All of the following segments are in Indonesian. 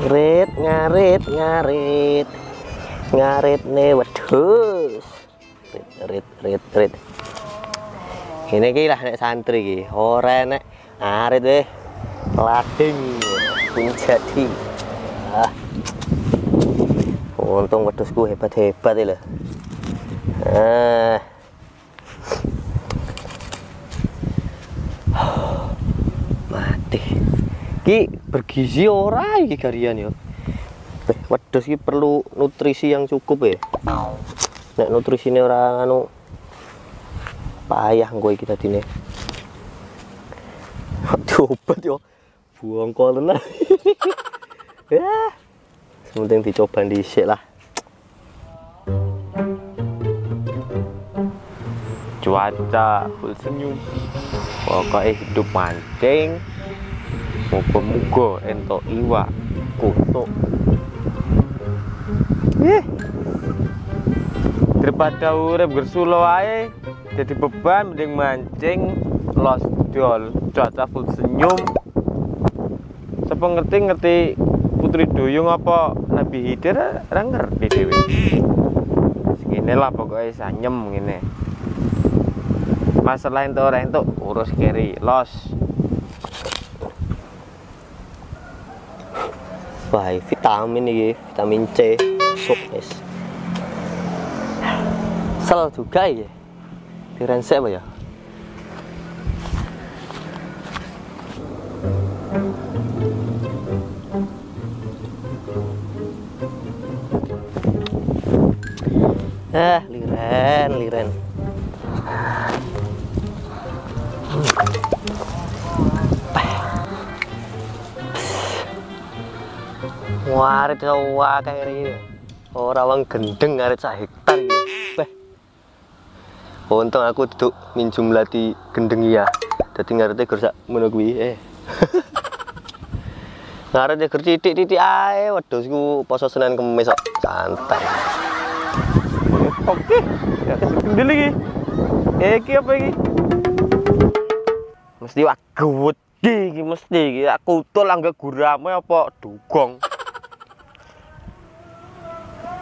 Ngarit, ngarit, ngarit. Ngarit nih wedhus. Rit, rit, rit. Ini ki lah nek santri ki, ora nek arit deh. Lading pun jadi. Ah. Untung wedhusku hebat-hebat ya. Ah. Mati. Ki bergizi ora iki garian yo. Wedhus iki perlu nutrisi yang cukup ya. Nek nutrisine ora anu payah engko iki dadine. Obat yo. Buang kolen. Ya. Penting dicoba dhisik lah. Cuaca full senyum. Pokoknya hidup mancing. Muga-muga entuk iwak kutuk. Daripada urip gersulo ae jadi beban, mending mancing los dol. Cuaca full senyum. Sapa ngerti Putri Duyung apa Nabi Hidir ora ngerti dhewe. Segini lah pokoknya sanyem ngene. Masalah entuk ora entuk urus keri los. Wah, vitamin iki, vitamin C, sok guys. Sel juga ya. Dirensek apa ya? Liren. Warit sawa kayak ini. Ora wong gendeng arit sak hektar iki. Beh. Untung aku duduk minjum lati gendeng ya. Dadi ngarete gur sak ngono kuwi. Ngarete gur titik-titik ae wedhusku poso Senin Kamis kok santai. Oke. Ya gendel iki. Iki apa iki? Mesti wak gede iki mesti iki. Aku utul angga gurame apa dugong.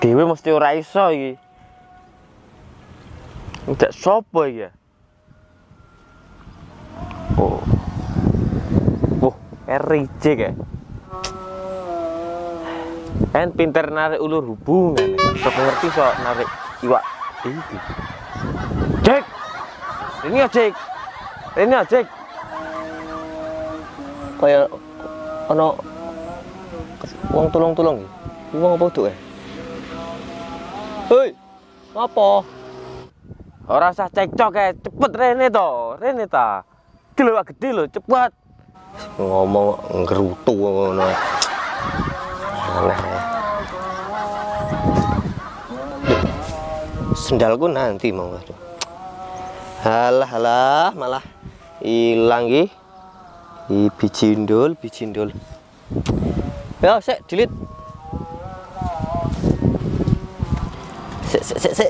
Dewe mesti ora iso iki. Ndak sopo iki ya? Oh. RJ ya. Kan pinter narik ulur hubungan. Sok ngerti sok narik iwak iki. Cek. Ini ya, Cek. Ini ya, Cek. Kaya ono wong tulung-tulung iki. Wong apa tuh? Hei, apa? Ora usah cekcok cepet rene to, rene ta. Delok gede lho, cepet. Ngomong nggerutu ngono. Aneh. Sendalku nanti mau aduh. Halah, malah ilang iki. Bijindul. Ya, sik delete. Sik.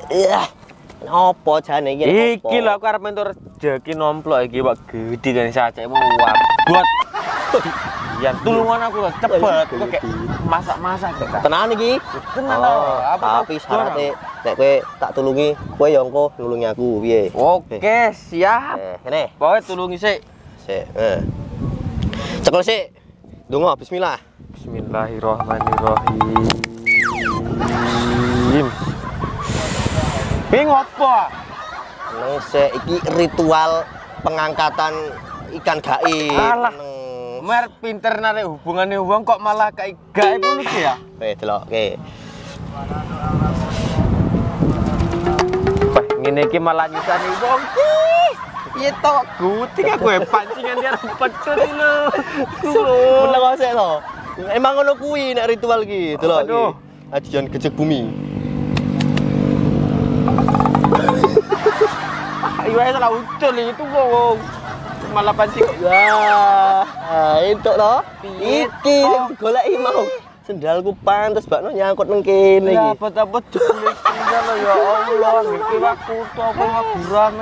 Apa jane iki? Iki lho aku arep entuk rejeki nomplok iki wak gede kan sacekmu wabot. Yan tulungan aku lho cepet kok kayak masak-masak kok. Tenan iki? Tenan lho. Tapi syaratnya nek kowe tak tulungi, kowe yo engko nulungi aku piye? Oke, siap. Kene. Kowe tulungi sik. Sik. Cekel sik. Donga bismillah. Bismillahirrahmanirrahim. Iki ngopo? Neng sik iki ritual pengangkatan ikan gaib. Alah. Mer pinter narik hubungane wong kok malah kayak gaib ngono ki ya? Delok, oke. Wah, ngene iki malah nyusani wong ki. Piye to guting aku pancingan dia pecut lho. Bener kok sik to. Emang ngono kuwi nek ritual ki, delok iki. Ajian gejek bumi. Ayo ae salah ucul itu wong. Malah pancing. Ya, entuk to. Iki sing digoleki mau. Sendalku pantes bakno nyangkut nang kene iki. Apa jebule sendal ya Allah, iki waktu apa waburan.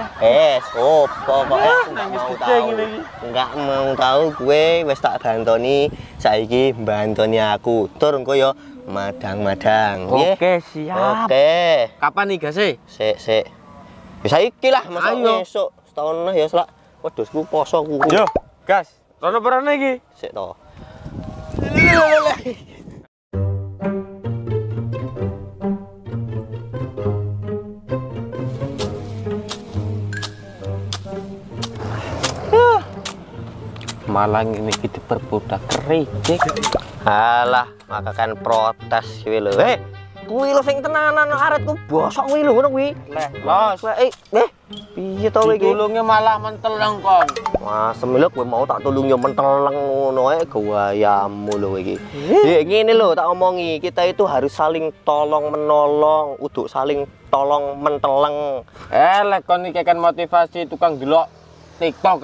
Opo kok nangis mau gede tahu. ngene iki. Enggak mau tahu gue wis tak bantoni, saiki bantoni aku. Tur engko ya madang-madang. Nggih. Oke, siap. Oke. Kapan nih gasnya? Sik. Bisa iki lah, masa Ayo. besok setahun ya selak. Wedhusku poso ku. Yo, gas. Rono berane iki. Sik to. Malang ini kita perbudak kericik. Alah, maka kan protes kuwi lho. Kuwi lho sing tenanan aretku bosok kuwi lho ngono kuwi. Los. Piye to iki? Ditulunge malah menteleng kon. Wah, semilek kowe mau tak tulung yo menteleng ngono ae gawayamu lho iki. Ngene lho tak omongi, kita itu harus saling tolong menolong, uduk saling tolong menteleng. Lek kon iki kan motivasi tukang delok TikTok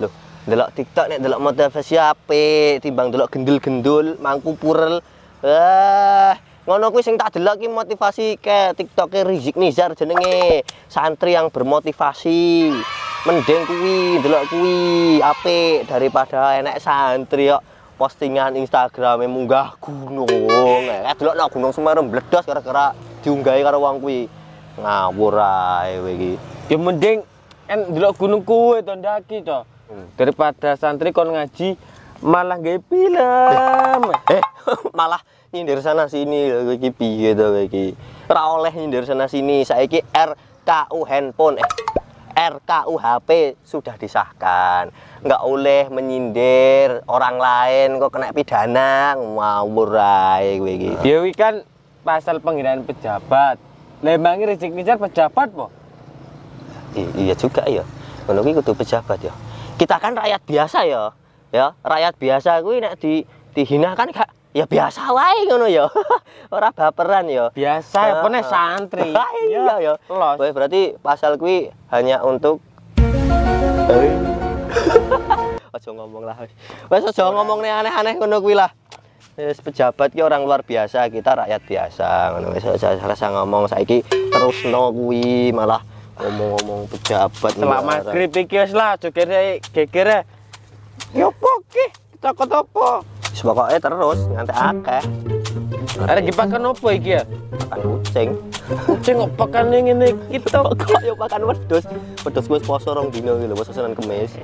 Lho, delok TikTok nek delok motivasi apik timbang delok gendul-gendul, mangku purel. Ngono kuwi sing tak delok ki motivasi ke TikTok-e Rizik Nizar jenenge, santri yang bermotivasi. Mending kuwi delok kuwi apik daripada enek santri kok postingan Instagram munggah gunung. Delok nang Gunung Semeru mbledos gara-gara diunggahi karo wong kuwi. Ngawur ae kowe iki. Ya mending delok gunung kuwe to ndaki to. Daripada santri kon ngaji malah gawe film. Malah nyindir sana sini lho iki piye to kowe iki. Ora oleh nyindir sana sini. Saiki RKU handphone RKU HP sudah disahkan. Enggak boleh menyindir orang lain kok kena pidana. Ngawur ae kowe iki. Ya kuwi kan pasal penghinaan pejabat. Lembangi Rizik Nizar pejabat po. Iya juga ya. Ngono kuwi kudu pejabat ya. Kita kan rakyat biasa ya. Ya, rakyat biasa kuwi nek dihina kan gak ya biasa wae ngono ya. Ora baperan ya. Biasa ya pone santri. Iya ya. Los. Kowe berarti pasal kuwi hanya untuk Aja ngomong lah. Wes aja ngomong aneh-aneh ngono kuwi lah. Wis pejabat ki orang luar biasa, kita rakyat biasa. Ngono wis aja rasa ngomong saiki terusno kuwi malah ngomong-ngomong pejabat. Selama maghrib iki wis lah geger geger. Yo poki, takut apa? Wis pokoke terus nganti akeh. Arek dipakan opo iki ya? Makan kucing. Kucing kok pakan ngene iki to. Kok yo makan wedhus. Wedhus wis poso 2 dino iki lho, poso Senin Kamis.